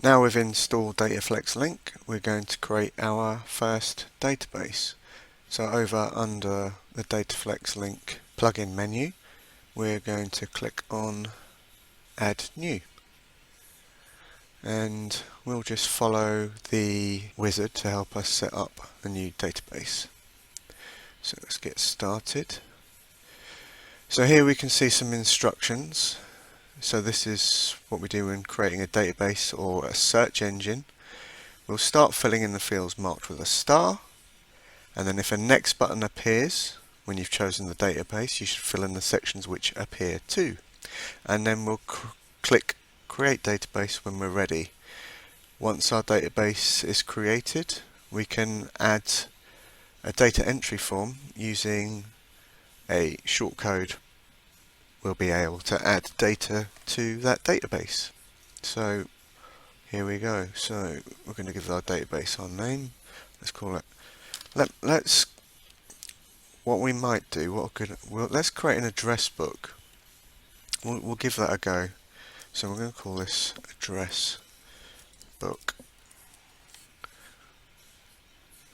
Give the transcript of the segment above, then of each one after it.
Now we've installed Dataflex Link, we're going to create our first database. So over under the Dataflex Link plugin menu, we're going to click on Add New. And we'll just follow the wizard to help us set up a new database. So let's get started. So here we can see some instructions. So this is what we do when creating a database or a search engine. We'll start filling in the fields marked with a star, and then if a next button appears when you've chosen the database, you should fill in the sections which appear too. And then we'll click Create Database when we're ready. Once our database is created, we can add a data entry form using a shortcode. We'll be able to add data to that database. So here we go. So we're going to give our database our name. Let's call it. Let's. What we might do. Let's create an address book. We'll give that a go. So we're going to call this address book,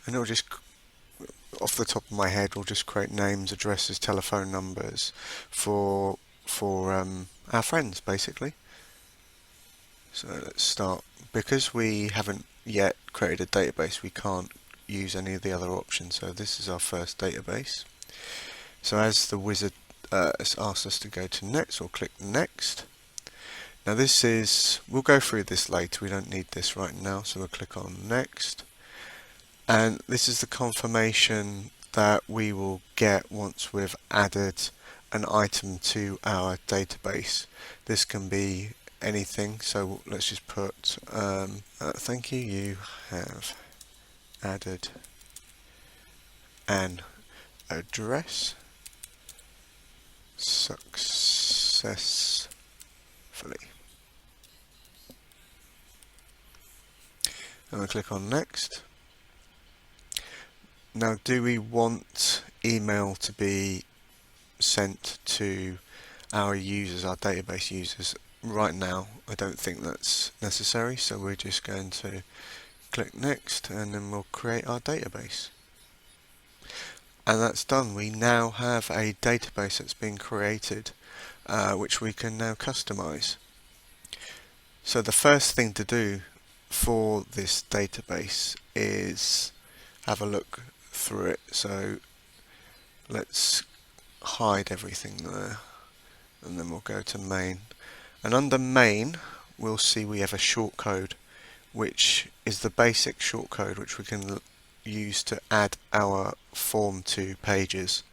and it'll just, off the top of my head, we'll just create names, addresses, telephone numbers for our friends, basically. So let's start. Because we haven't yet created a database, we can't use any of the other options. So this is our first database. So as the wizard has asked us to go to next, we'll click next. Now this is, we'll go through this later, we don't need this right now, so we'll click on next. And this is the confirmation that we will get once we've added an item to our database. This can be anything, so let's just put thank you, you have added an address successfully. And we'll click on next. Now, do we want email to be sent to our users, our database users? Right now, I don't think that's necessary, so we're just going to click next, and then we'll create our database. And that's done. We now have a database that's been created, which we can now customize. So the first thing to do for this database is have a look through it. So let's hide everything there, and then we'll go to main, and under main we'll see we have a shortcode, which is the basic shortcode which we can use to add our form to pages.